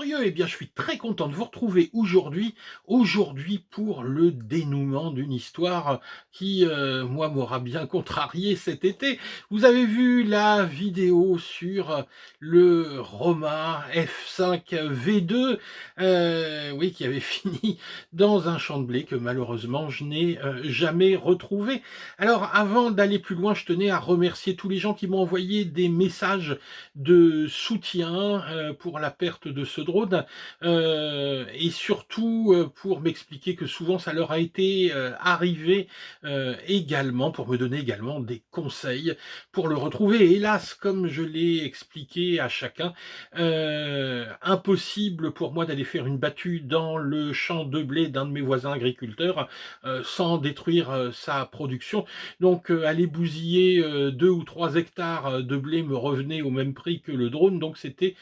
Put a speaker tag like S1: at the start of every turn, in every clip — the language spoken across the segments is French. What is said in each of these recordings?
S1: curieux, eh bien, je suis très content de vous retrouver aujourd'hui pour le dénouement d'une histoire qui, moi, m'aura bien contrarié cet été. Vous avez vu la vidéo sur le Roma F5 V2, oui, qui avait fini dans un champ de blé que malheureusement je n'ai jamais retrouvé. Alors, avant d'aller plus loin, je tenais à remercier tous les gens qui m'ont envoyé des messages de soutien pour la perte de ce drone et surtout pour m'expliquer que souvent ça leur a été arrivé également, pour me donner également des conseils pour le retrouver. Hélas, comme je l'ai expliqué à chacun, impossible pour moi d'aller faire une battue dans le champ de blé d'un de mes voisins agriculteurs sans détruire sa production. Donc aller bousiller 2 ou 3 hectares de blé me revenait au même prix que le drone, donc c'était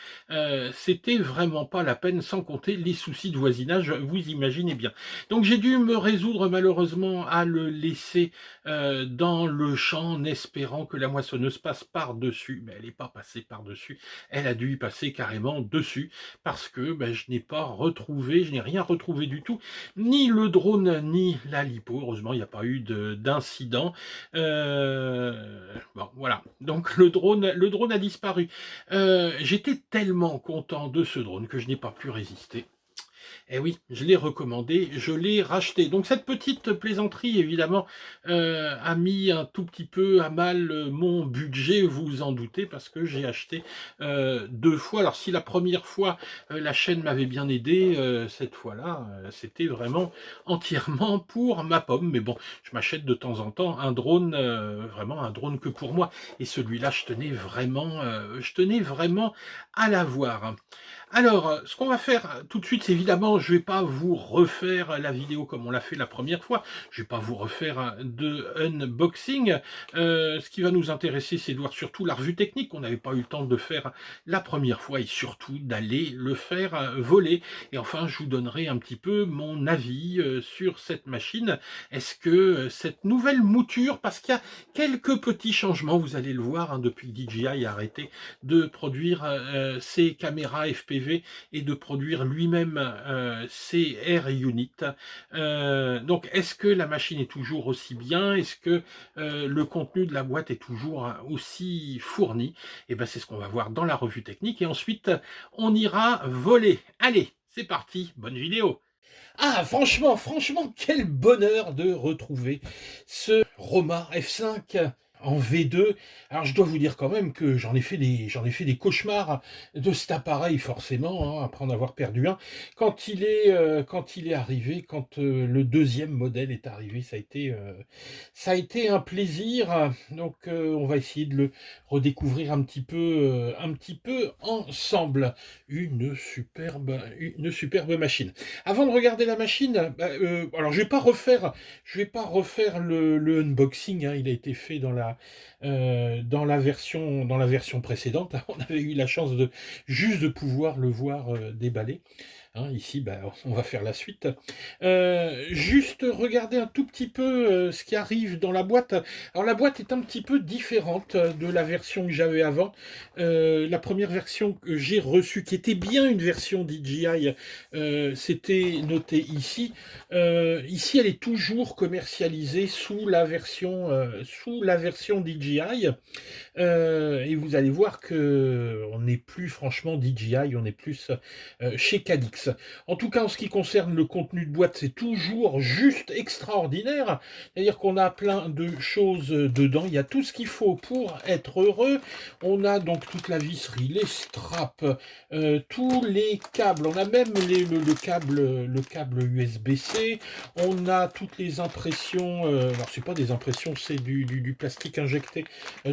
S1: vraiment pas la peine, sans compter les soucis de voisinage, vous imaginez bien. Donc j'ai dû me résoudre malheureusement à le laisser dans le champ en espérant que la moissonneuse passe par-dessus, mais elle n'est pas passée par-dessus, elle a dû y passer carrément dessus, parce que je je n'ai rien retrouvé du tout, ni le drone, ni la lipo. Heureusement, il n'y a pas eu d'incident. Bon, voilà. Donc le drone a disparu. J'étais tellement content de ce drone que je n'ai pas pu résister. Eh oui, je l'ai recommandé, je l'ai racheté. Donc cette petite plaisanterie, évidemment, a mis un tout petit peu à mal mon budget, vous vous en doutez, parce que j'ai acheté 2 fois. Alors si la première fois, la chaîne m'avait bien aidé, cette fois-là, c'était vraiment entièrement pour ma pomme. Mais bon, je m'achète de temps en temps un drone, vraiment un drone que pour moi. Et celui-là, je tenais vraiment à l'avoir. Alors, ce qu'on va faire tout de suite, c'est évidemment, je ne vais pas vous refaire la vidéo comme on l'a fait la première fois. Je ne vais pas vous refaire de unboxing. Ce qui va nous intéresser, c'est de voir surtout la revue technique qu'on n'avait pas eu le temps de faire la première fois et surtout d'aller le faire voler. Et enfin, je vous donnerai un petit peu mon avis sur cette machine. Est-ce que cette nouvelle mouture, parce qu'il y a quelques petits changements, vous allez le voir, hein, depuis que DJI a arrêté de produire ses caméras FPV et de produire lui-même ses Air Unit. Donc, est-ce que la machine est toujours aussi bien? Est-ce que le contenu de la boîte est toujours aussi fourni? Et ben, c'est ce qu'on va voir dans la revue technique. Et ensuite, on ira voler. Allez, c'est parti, bonne vidéo. Ah, franchement, quel bonheur de retrouver ce Roma F5 en V2. Alors, je dois vous dire quand même que j'en ai fait des cauchemars de cet appareil, forcément, hein, après en avoir perdu un. Quand il est arrivé, quand le deuxième modèle est arrivé, ça a été un plaisir. Donc, on va essayer de le redécouvrir un petit peu ensemble. Une superbe machine. Avant de regarder la machine, alors je vais pas refaire le unboxing, hein, il a été fait dans la version précédente. On avait eu la chance de juste de pouvoir le voir déballer. Hein, ici, on va faire la suite. Juste regarder un tout petit peu ce qui arrive dans la boîte. Alors la boîte est un petit peu différente de la version que j'avais avant. La première version que j'ai reçue, qui était bien une version DJI, c'était noté ici. Ici, elle est toujours commercialisée sous la version DJI. Et vous allez voir que on n'est plus franchement DJI, on est plus chez Cadix. En tout cas, en ce qui concerne le contenu de boîte, c'est toujours juste extraordinaire. C'est-à-dire qu'on a plein de choses dedans. Il y a tout ce qu'il faut pour être heureux. On a donc toute la visserie, les straps, tous les câbles. On a même le câble USB-C. On a toutes les impressions. Alors c'est pas des impressions, c'est du plastique injecté.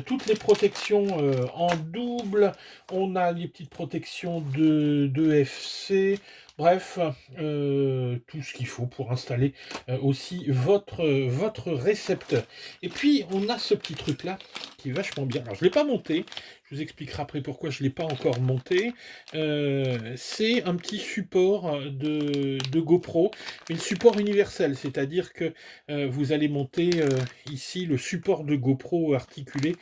S1: Toutes les protections en double. On a les petites protections de FC. Bref, tout ce qu'il faut pour installer aussi votre récepteur. Et puis, on a ce petit truc-là qui est vachement bien. Alors je ne l'ai pas monté, je vous expliquerai après pourquoi je ne l'ai pas encore monté. C'est un petit support de GoPro, mais le support universel, c'est-à-dire que vous allez monter ici le support de GoPro articulé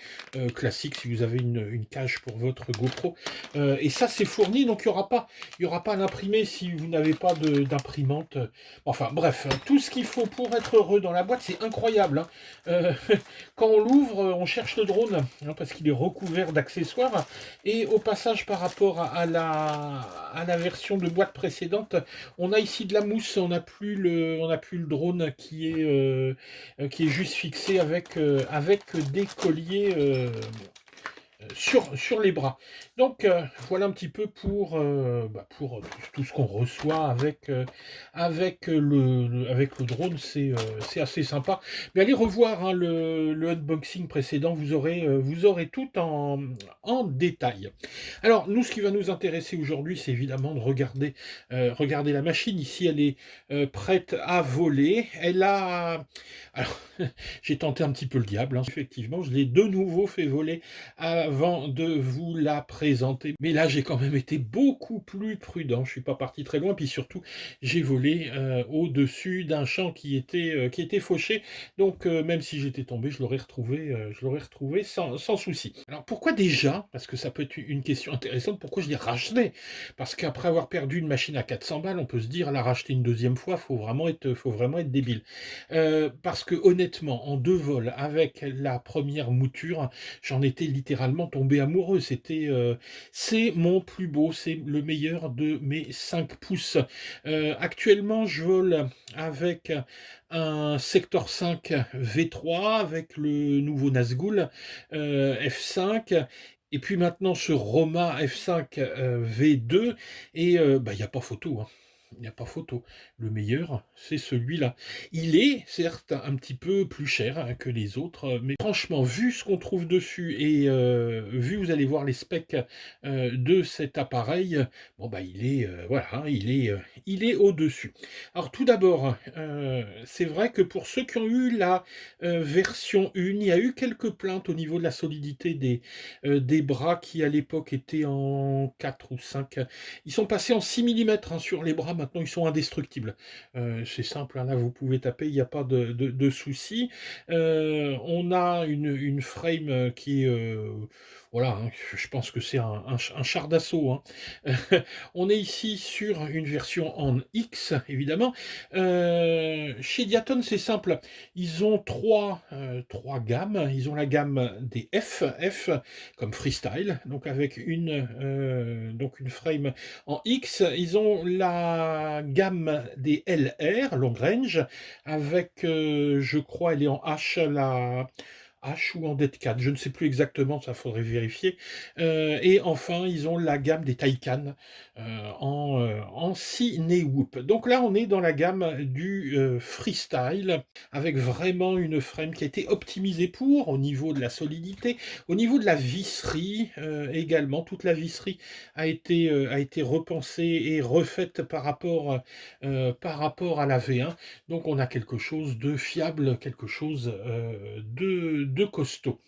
S1: classique si vous avez une cage pour votre GoPro. Et ça c'est fourni, donc il y aura pas à l'imprimer si vous n'avez pas d'imprimante. Enfin bref, tout ce qu'il faut pour être heureux dans la boîte, c'est incroyable, hein. Quand on l'ouvre, on cherche le drone, hein, parce qu'il est recouvert d'accessoires. Et au passage, par rapport à la version de boîte précédente, on a ici de la mousse, on n'a plus le drone qui est juste fixé avec des colliers sur les bras. Donc voilà un petit peu pour tout ce qu'on reçoit avec le drone, c'est assez sympa. Mais allez revoir, hein, le unboxing précédent, vous aurez tout en détail. Alors nous, ce qui va nous intéresser aujourd'hui, c'est évidemment de regarder la machine. Ici, elle est prête à voler. Elle a... Alors, j'ai tenté un petit peu le diable, hein. Effectivement, je l'ai de nouveau fait voler avant de vous la présenter. Mais là, j'ai quand même été beaucoup plus prudent. Je suis pas parti très loin, puis surtout, j'ai volé au-dessus d'un champ qui était fauché. Donc, même si j'étais tombé, je l'aurais retrouvé sans souci. Alors, pourquoi déjà? Parce que ça peut être une question intéressante. Pourquoi je l'ai racheté? Parce qu'après avoir perdu une machine à 400 balles, on peut se dire, la racheter une deuxième fois, faut vraiment être débile. Parce que honnêtement, en 2 vols, avec la première mouture, j'en étais littéralement tombé amoureux. C'est mon plus beau, c'est le meilleur de mes 5 pouces. Actuellement, je vole avec un Sector 5 V3 avec le nouveau Nazgul F5. Et puis maintenant ce Roma F5 V2, et il n'y a pas photo, hein. Il n'y a pas photo. Le meilleur, c'est celui-là. Il est, certes, un petit peu plus cher, hein, que les autres, mais franchement, vu ce qu'on trouve dessus et vu, vous allez voir les specs de cet appareil, bon, bah, voilà, hein, il est au-dessus. Alors, tout d'abord, c'est vrai que pour ceux qui ont eu la version 1, il y a eu quelques plaintes au niveau de la solidité des bras qui, à l'époque, étaient en 4 ou 5. Ils sont passés en 6 mm, hein, sur les bras. Maintenant, ils sont indestructibles. C'est simple, hein, là, vous pouvez taper, il n'y a pas de souci. On a une frame qui est... voilà, hein, je pense que c'est un char d'assaut, hein. On est ici sur une version en X, évidemment. Chez Diaton, c'est simple. Ils ont trois gammes. Ils ont la gamme des F comme freestyle, donc avec donc une frame en X. Ils ont la gamme des LR, long range, avec, je crois, elle est en H, H ou en Det 4, je ne sais plus exactement, ça faudrait vérifier. Et enfin, ils ont la gamme des Taycan en Ciné Whoop. Donc là, on est dans la gamme du freestyle, avec vraiment une frame qui a été optimisée au niveau de la solidité, au niveau de la visserie également. Toute la visserie a été repensée et refaite par rapport à la V1. Donc on a quelque chose de fiable, quelque chose de costaud.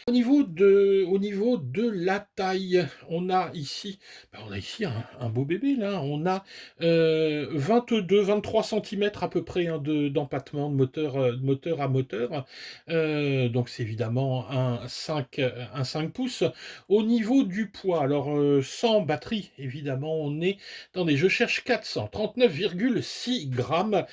S1: Au niveau de la taille, on a ici un beau bébé là. On a 23 cm à peu près, hein, d'empattement de moteur à moteur. Donc c'est évidemment un 5 pouces. Au niveau du poids, alors sans batterie, évidemment, attendez, je cherche 439,6 grammes.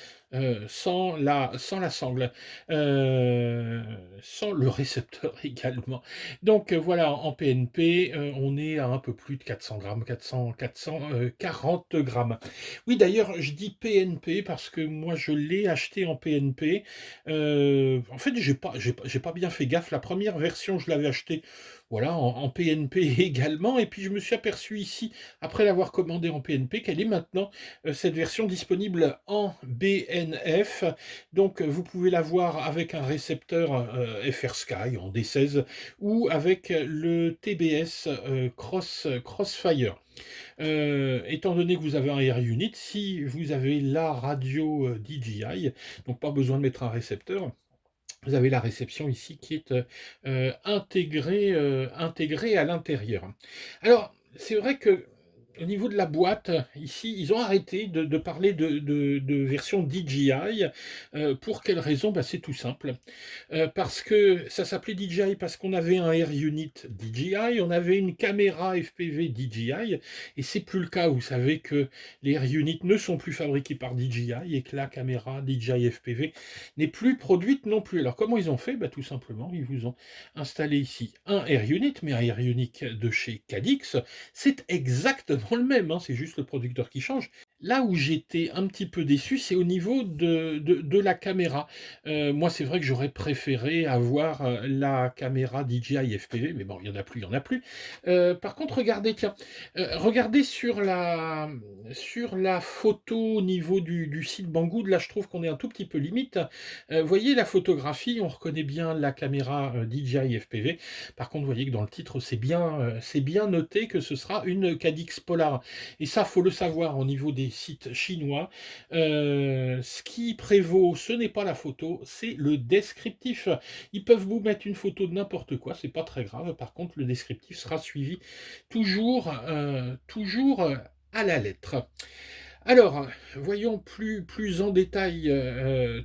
S1: Sans la sangle, sans le récepteur également. Donc voilà, en PNP, on est à un peu plus de 400 grammes, 440 grammes. Oui, d'ailleurs, je dis PNP parce que moi, je l'ai acheté en PNP. En fait, j'ai pas bien fait gaffe. La première version, je l'avais acheté, voilà, en PNP également. Et puis, je me suis aperçu ici, après l'avoir commandé en PNP, qu'elle est maintenant, cette version, disponible en BNF. Donc, vous pouvez l'avoir avec un récepteur FR Sky en D16 ou avec le TBS Crossfire. Étant donné que vous avez un Air Unit, si vous avez la radio DJI, donc pas besoin de mettre un récepteur, Vous avez la réception ici qui est intégrée à l'intérieur. Alors, c'est vrai que au niveau de la boîte, ici, ils ont arrêté de parler de version DJI. Pour quelle raison? Bah, c'est tout simple. Parce que ça s'appelait DJI parce qu'on avait un Air Unit DJI, on avait une caméra FPV DJI, et c'est plus le cas. Vous savez que les Air Units ne sont plus fabriqués par DJI et que la caméra DJI FPV n'est plus produite non plus. Alors comment ils ont fait? Bah, tout simplement, ils vous ont installé ici un Air Unit, mais un Air Unit de chez Cadix, c'est exactement le même, hein, c'est juste le producteur qui change. Là où j'étais un petit peu déçu, c'est au niveau de la caméra. Moi, c'est vrai que j'aurais préféré avoir la caméra DJI FPV, mais bon, il n'y en a plus, il n'y en a plus. Par contre, regardez, tiens, regardez sur la photo au niveau du site Banggood, là, je trouve qu'on est un tout petit peu limite. Voyez la photographie, on reconnaît bien la caméra DJI FPV. Par contre, vous voyez que dans le titre, c'est bien noté que ce sera une Cadix Polar. Et ça, faut le savoir au niveau des sites chinois. Ce qui prévaut, ce n'est pas la photo, c'est le descriptif. Ils peuvent vous mettre une photo de n'importe quoi, c'est pas très grave. Par contre, le descriptif sera suivi toujours à la lettre. Alors, voyons plus en détail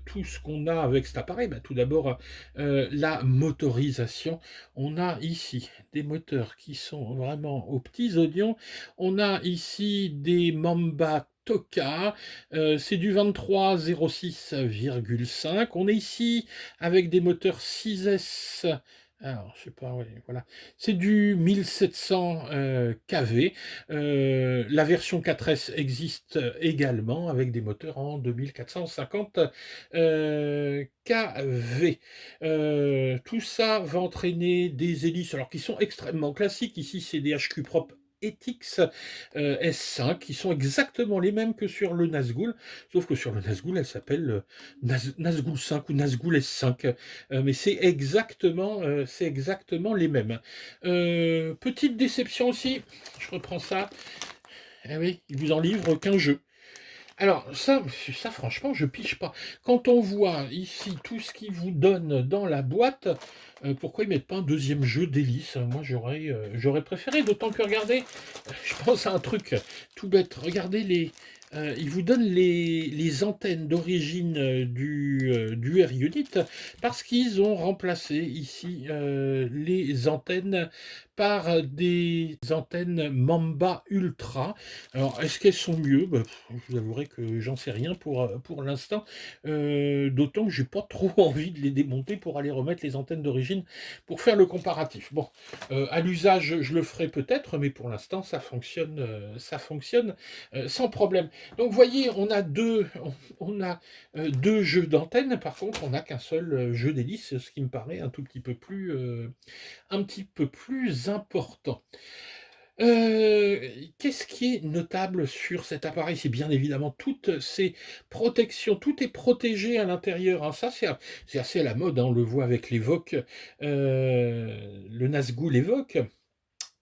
S1: tout ce qu'on a avec cet appareil. Bah, tout d'abord, la motorisation. On a ici des moteurs qui sont vraiment aux petits oignons. On a ici des Mamba Toka, c'est du 23,06,5. On est ici avec des moteurs 6S. Alors, je sais pas, ouais, voilà. C'est du 1700 kV. La version 4S existe également avec des moteurs en 2450 kV. Tout ça va entraîner des hélices alors qui sont extrêmement classiques. Ici, c'est des HQ Prop Ethics S5 qui sont exactement les mêmes que sur le Nazgul, sauf que sur le Nazgul, elle s'appelle Nazgul 5 ou Nazgul S5. Mais c'est exactement les mêmes. Petite déception aussi, je reprends ça. Eh oui, ils vous en livrent qu'un jeu. Alors, ça, franchement, je piche pas. Quand on voit ici tout ce qu'ils vous donnent dans la boîte, pourquoi ils mettent pas un deuxième jeu d'hélice? Moi, j'aurais préféré, d'autant que, regardez, je pense à un truc tout bête. Regardez ils vous donnent les antennes d'origine du Air Unit parce qu'ils ont remplacé ici les antennes par des antennes Mamba Ultra. Alors, est-ce qu'elles sont mieux? Bah, je vous avouerai que j'en sais rien pour l'instant, d'autant que j'ai pas trop envie de les démonter pour aller remettre les antennes d'origine pour faire le comparatif. Bon, à l'usage, je le ferai peut-être, mais pour l'instant, ça fonctionne sans problème. Donc, vous voyez, on a deux jeux d'antennes. Par contre, on n'a qu'un seul jeu d'hélice, ce qui me paraît un petit peu plus important. Qu'est-ce qui est notable sur cet appareil? C'est bien évidemment toutes ces protections, tout est protégé à l'intérieur, hein. Ça, c'est assez à la mode, hein, on le voit avec l'Evoque, le Nazgul Evoque,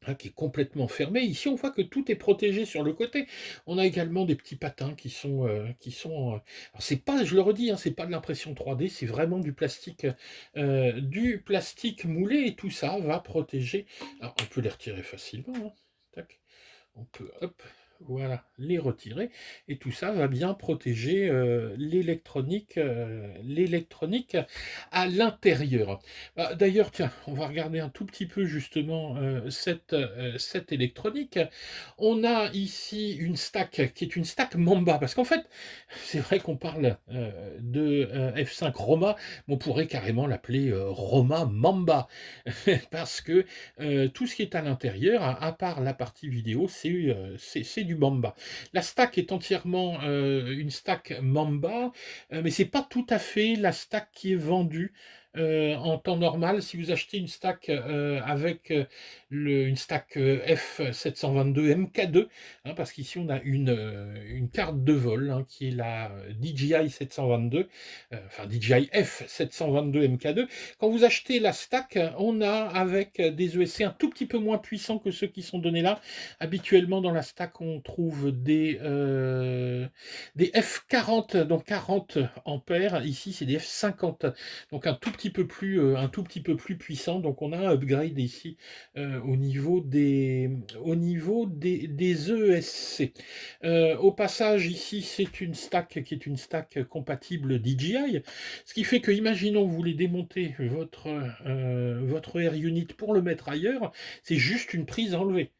S1: hein, qui est complètement fermé. Ici, on voit que tout est protégé sur le côté. On a également des petits patins qui sont. Alors, c'est pas, je le redis, hein, c'est pas de l'impression 3D, c'est vraiment du plastique moulé, et tout ça va protéger. Alors, on peut les retirer facilement, hein. Tac. On peut, hop, voilà, les retirer. Et tout ça va bien protéger l'électronique à l'intérieur. Bah, d'ailleurs, tiens, on va regarder un tout petit peu justement cette électronique. On a ici une stack qui est une stack Mamba, parce qu'en fait, c'est vrai qu'on parle de F5 Roma, mais on pourrait carrément l'appeler Roma Mamba, parce que tout ce qui est à l'intérieur, à part la partie vidéo, c'est du Mamba. La stack est entièrement une stack Mamba, mais c'est pas tout à fait la stack qui est vendue en temps normal. Si vous achetez une stack avec une stack F722 MK2, hein, parce qu'ici on a une carte de vol, hein, qui est la DJI 722, enfin DJI F722 MK2. Quand vous achetez la stack, on a avec des ESC un tout petit peu moins puissants que ceux qui sont donnés là. Habituellement, dans la stack, on trouve des F40, donc 40 ampères. Ici, c'est des F50, donc un tout petit un tout petit peu plus puissant. Donc on a un upgrade ici au niveau des ESC. Au passage, ici, c'est une stack qui est une stack compatible DJI, ce qui fait que, imaginons, vous voulez démonter votre Air Unit pour le mettre ailleurs, c'est juste une prise enlevée.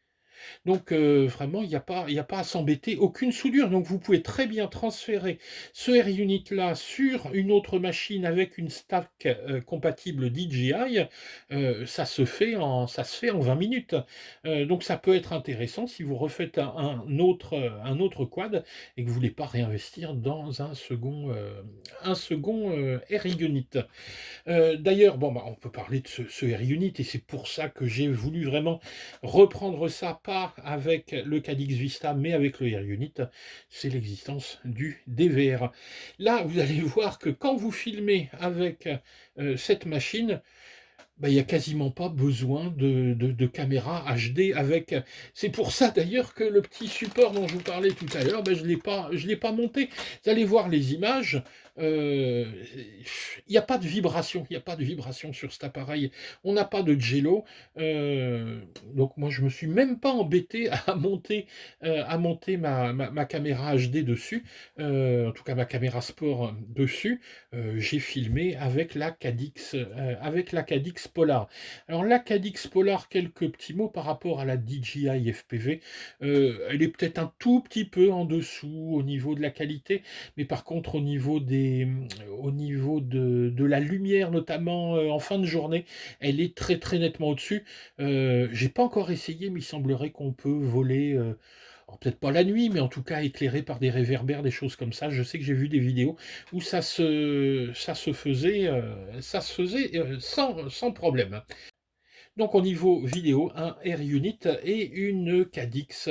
S1: Donc vraiment, il y a pas à s'embêter, aucune soudure. Donc vous pouvez très bien transférer ce Air Unit là sur une autre machine avec une stack compatible DJI. Ça se fait en 20 minutes. Donc ça peut être intéressant si vous refaites un autre quad et que vous ne voulez pas réinvestir dans un second Air Unit. D'ailleurs, bon, bah, on peut parler de ce Air Unit, et c'est pour ça que j'ai voulu vraiment reprendre ça, pas avec le Cadix Vista, mais avec le Air Unit, c'est l'existence du DVR. Là, vous allez voir que quand vous filmez avec cette machine, bah, il n'y a quasiment pas besoin de caméra HD avec. C'est pour ça d'ailleurs que le petit support dont je vous parlais tout à l'heure, bah, je l'ai pas monté. Vous allez voir les images. Il n'y a pas de vibration, il n'y a pas de vibration sur cet appareil. On n'a pas de jello. Donc moi je me suis même pas embêté à monter ma caméra HD dessus. En tout cas ma caméra sport dessus. J'ai filmé avec la Cadix Polar. Alors la Cadix Polar, quelques petits mots par rapport à la DJI FPV. Elle est peut-être un tout petit peu en dessous au niveau de la qualité, mais par contre au niveau de la lumière, notamment en fin de journée, elle est très très nettement au-dessus. J'ai pas encore essayé, mais il semblerait qu'on peut voler. Alors peut-être pas la nuit, mais en tout cas éclairé par des réverbères, des choses comme ça. Je sais que j'ai vu des vidéos où ça se faisait sans problème. Donc au niveau vidéo, un Air Unit et une Cadix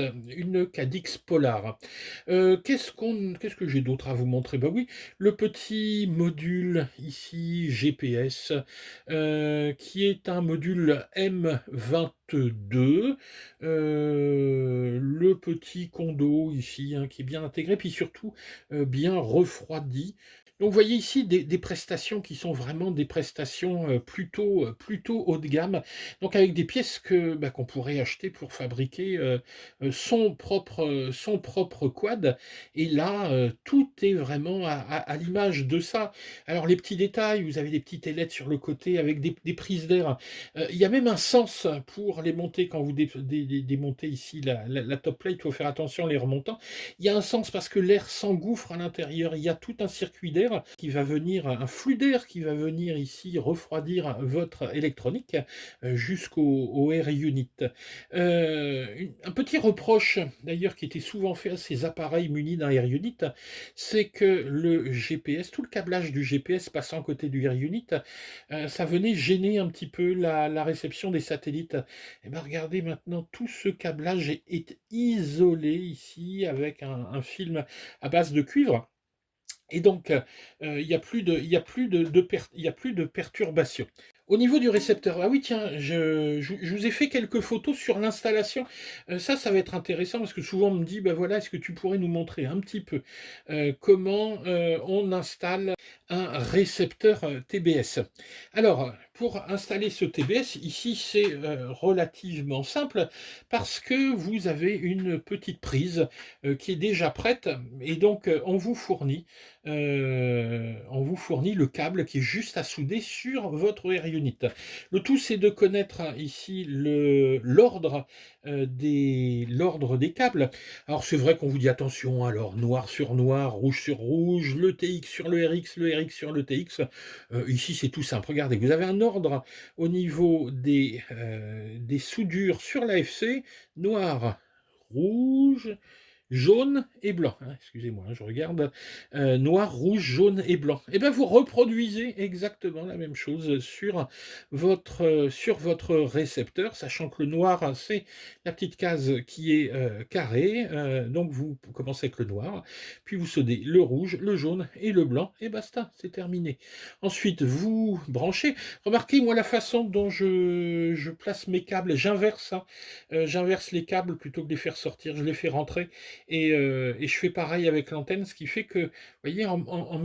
S1: Polar. Qu'est-ce que j'ai d'autre à vous montrer? Bah oui, le petit module ici GPS, qui est un module M22. Le petit condo ici, hein, qui est bien intégré, puis surtout bien refroidi. Donc vous voyez ici des prestations qui sont vraiment des prestations plutôt haut de gamme, donc avec des pièces qu'on pourrait acheter pour fabriquer son propre quad. Et là, tout est vraiment à l'image de ça. Alors les petits détails, vous avez des petites ailettes sur le côté avec des prises d'air. Il y a même un sens pour les monter quand vous démontez ici la top plate. Il faut faire attention en les remontant. Il y a un sens parce que l'air s'engouffre à l'intérieur. Il y a tout un circuit d'air qui va venir, un flux d'air qui va venir ici refroidir votre électronique jusqu'au Air Unit. Un petit reproche d'ailleurs qui était souvent fait à ces appareils munis d'un Air Unit, c'est que le GPS, tout le câblage du GPS passant à côté du Air Unit, ça venait gêner un petit peu la réception des satellites. Et bien regardez maintenant, tout ce câblage est isolé ici avec un film à base de cuivre. Et donc, il n'y a plus de perturbation. Au niveau du récepteur, ah oui, tiens, je vous ai fait quelques photos sur l'installation. Ça va être intéressant parce que souvent on me dit, ben voilà, est-ce que tu pourrais nous montrer un petit peu comment on installe un récepteur TBS? Alors, pour installer ce TBS, ici c'est relativement simple parce que vous avez une petite prise qui est déjà prête, et donc on vous fournit le câble qui est juste à souder sur votre Air Unit. Le tout, c'est de connaître ici l'ordre des câbles. Alors c'est vrai qu'on vous dit attention, alors noir sur noir, rouge sur rouge, le TX sur le RX sur le TX. Ici c'est tout simple. Regardez, vous avez un ordre au niveau des soudures sur l'AFC, noir, rouge, jaune et blanc. Excusez-moi, je regarde. Noir, rouge, jaune et blanc. Et bien vous reproduisez exactement la même chose sur votre récepteur, sachant que le noir, c'est la petite case qui est carrée. Donc vous commencez avec le noir, puis vous soudez le rouge, le jaune et le blanc, et basta, c'est terminé. Ensuite, vous branchez. Remarquez, moi, la façon dont je place mes câbles, j'inverse, hein. J'inverse les câbles plutôt que de les faire sortir, je les fais rentrer. Et je fais pareil avec l'antenne, ce qui fait que, vous voyez, en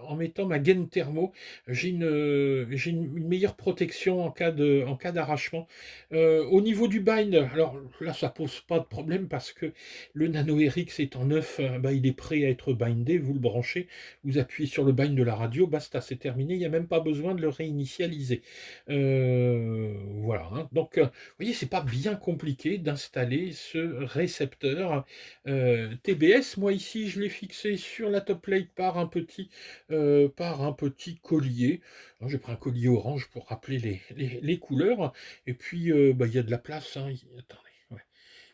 S1: en mettant ma gaine thermo, j'ai une meilleure protection en cas d'arrachement. Au niveau du bind, alors là, ça pose pas de problème parce que le Nano RX étant neuf, bah, il est prêt à être bindé. Vous le branchez, vous appuyez sur le bind de la radio, basta, c'est terminé. Il n'y a même pas besoin de le réinitialiser. Voilà, hein. Donc, vous voyez, c'est pas bien compliqué d'installer ce récepteur TBS. Moi ici, je l'ai fixé sur la top plate par un petit collier. Alors, j'ai pris un collier orange pour rappeler les couleurs. Et puis, bah, il y a de la place, hein. Attendez, ouais.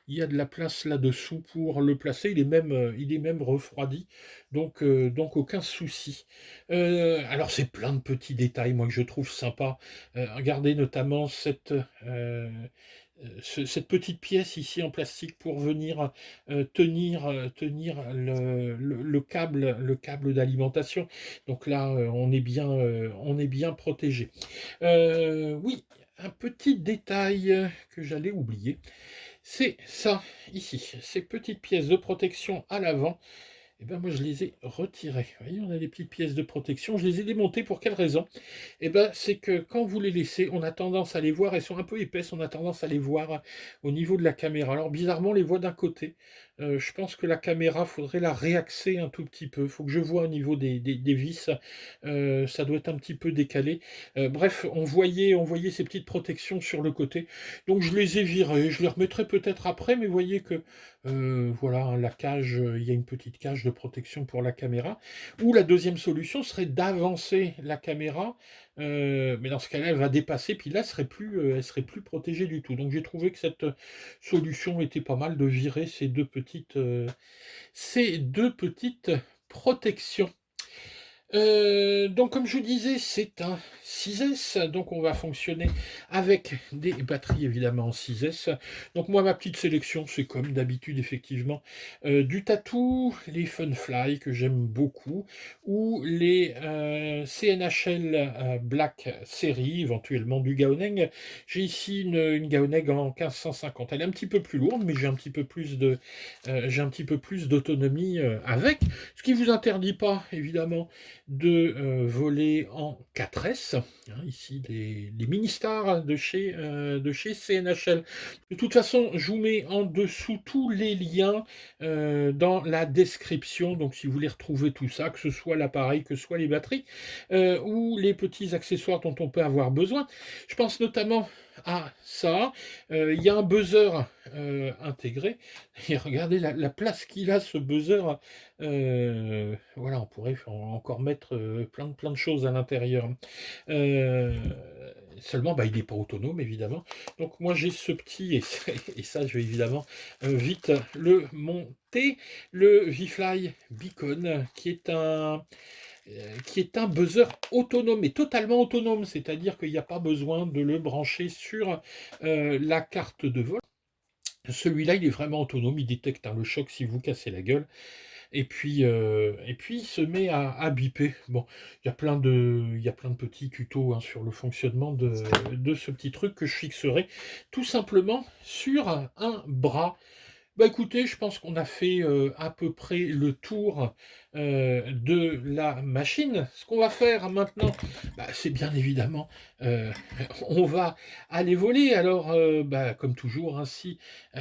S1: Il y a de la place là-dessous pour le placer. Il est même refroidi, donc aucun souci. Alors c'est plein de petits détails, moi que je trouve sympa. Regardez notamment cette petite pièce ici en plastique pour venir tenir le câble d'alimentation. Donc là, on est bien protégé. Oui, un petit détail que j'allais oublier. C'est ça, ici, ces petites pièces de protection à l'avant. Et ben moi je les ai retirées. Vous voyez, on a des petites pièces de protection. Je les ai démontées pour quelle raison? Et ben c'est que quand vous les laissez, on a tendance à les voir, elles sont un peu épaisses, on a tendance à les voir au niveau de la caméra. Alors bizarrement, on les voit d'un côté. Je pense que la caméra, faudrait la réaxer un tout petit peu. Il faut que je vois au niveau des vis. Ça doit être un petit peu décalé. Bref, on voyait ces petites protections sur le côté. Donc je les ai virées. Je les remettrai peut-être après, mais vous voyez que voilà, hein, la cage, il y a une petite cage de protection pour la caméra. Ou la deuxième solution serait d'avancer la caméra, mais dans ce cas-là, elle va dépasser, puis là, elle serait plus protégée du tout. Donc j'ai trouvé que cette solution était pas mal de virer ces deux petites protections. Donc comme je vous disais, c'est un 6S, donc on va fonctionner avec des batteries évidemment en 6S. Donc moi ma petite sélection c'est comme d'habitude effectivement du Tattoo, les Funfly que j'aime beaucoup, ou les CNHL Black Series, éventuellement du Gaoneng. J'ai ici une Gaoneng en 1550, elle est un petit peu plus lourde mais j'ai un petit peu plus d'autonomie avec, ce qui ne vous interdit pas évidemment de voler en 4S, hein, ici les mini-stars de chez CNHL. De toute façon, je vous mets en dessous tous les liens dans la description, donc si vous voulez retrouver tout ça, que ce soit l'appareil, que ce soit les batteries, ou les petits accessoires dont on peut avoir besoin. Je pense notamment à ça. Il y a un buzzer intégré. Et regardez la place qu'il a, ce buzzer. Voilà, on pourrait encore mettre plein de choses à l'intérieur. Seulement, bah, il n'est pas autonome, évidemment. Donc moi, j'ai ce petit, et ça, je vais évidemment vite le monter, le V-Fly Beacon, qui est un buzzer autonome, mais totalement autonome, c'est-à-dire qu'il n'y a pas besoin de le brancher sur la carte de vol. Celui-là, il est vraiment autonome, il détecte le choc si vous cassez la gueule. Et puis il se met à biper. Bon, il y a plein de petits tutos hein, sur le fonctionnement de ce petit truc que je fixerai tout simplement sur un bras. Bah écoutez, je pense qu'on a fait à peu près le tour de la machine. Ce qu'on va faire maintenant, bah, c'est bien évidemment, on va aller voler. Alors, bah, comme toujours, hein, si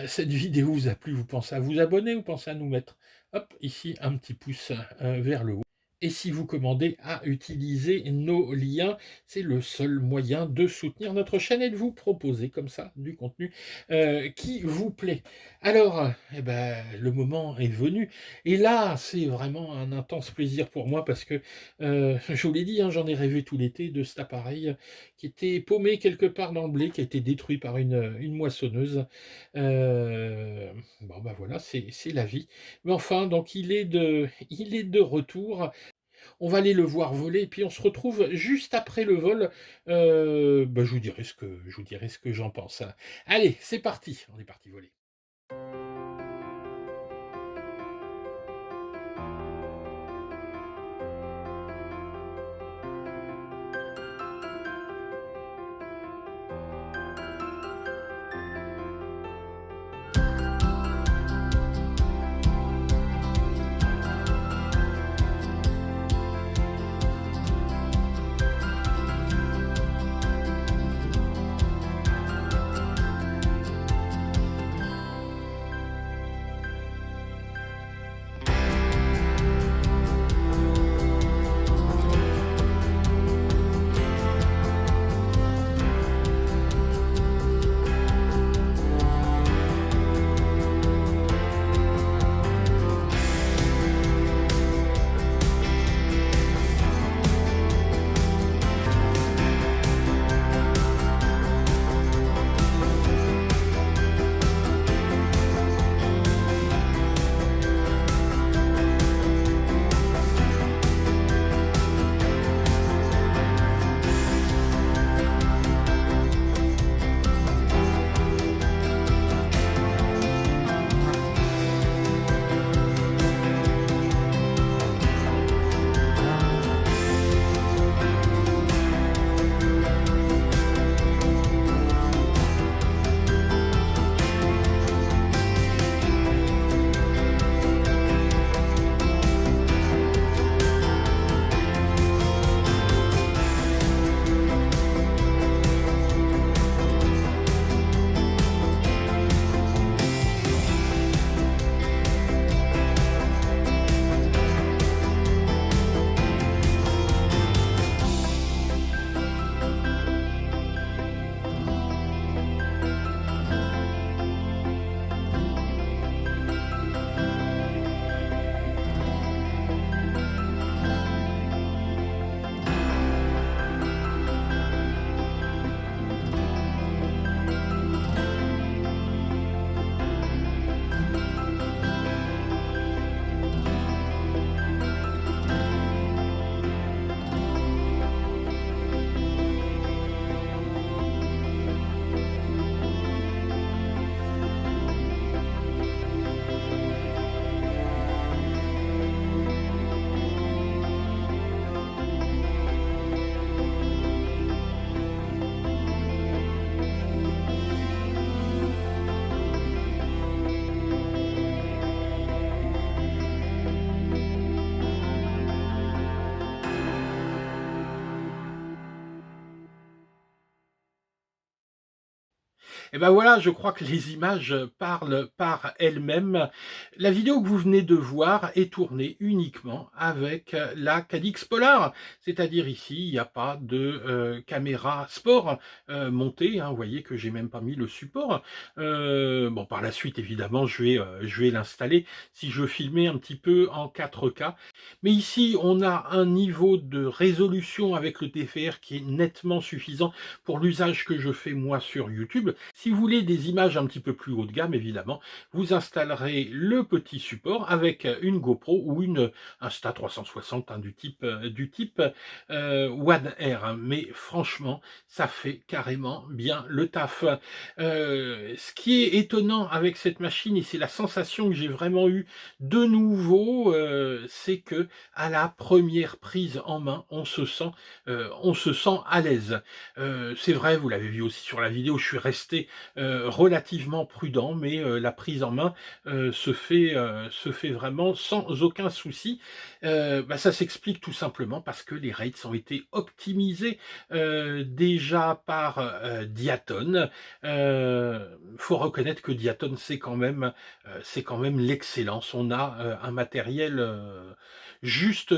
S1: cette vidéo vous a plu, vous pensez à vous abonner, vous pensez à nous mettre, hop, ici un petit pouce vers le haut. Et si vous commandez à utiliser nos liens, c'est le seul moyen de soutenir notre chaîne et de vous proposer comme ça du contenu qui vous plaît. Alors, eh ben, le moment est venu. Et là, c'est vraiment un intense plaisir pour moi parce que, je vous l'ai dit, hein, j'en ai rêvé tout l'été de cet appareil qui était paumé quelque part dans le blé, qui a été détruit par une moissonneuse. Bon, ben voilà, c'est la vie. Mais enfin, donc il est de retour. On va aller le voir voler, et puis on se retrouve juste après le vol. Je vous dirai ce que j'en pense. Allez, c'est parti, on est parti voler. Et ben voilà, je crois que les images parlent par elles-mêmes. La vidéo que vous venez de voir est tournée uniquement avec la Cadix Polar, c'est-à-dire ici, il n'y a pas de caméra sport montée, hein. Vous voyez que j'ai même pas mis le support. Bon, par la suite, évidemment, je vais l'installer si je veux filmer un petit peu en 4K. Mais ici, on a un niveau de résolution avec le DVR qui est nettement suffisant pour l'usage que je fais moi sur YouTube. Si vous voulez des images un petit peu plus haut de gamme, évidemment, vous installerez le petit support avec une GoPro ou une Insta360 hein, du type One R. Hein. Mais franchement, ça fait carrément bien le taf. Ce qui est étonnant avec cette machine, et c'est la sensation que j'ai vraiment eue de nouveau, c'est que à la première prise en main, on se sent à l'aise. C'est vrai, vous l'avez vu aussi sur la vidéo, je suis resté relativement prudent, mais la prise en main se fait vraiment sans aucun souci. Ça s'explique tout simplement parce que les rates ont été optimisés déjà par Diaton. Faut reconnaître que Diaton c'est quand même l'excellence. On a un matériel juste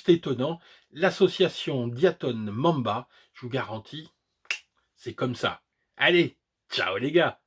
S1: étonnant. L'association Diaton Mamba, je vous garantis, c'est comme ça. Allez, ciao les gars!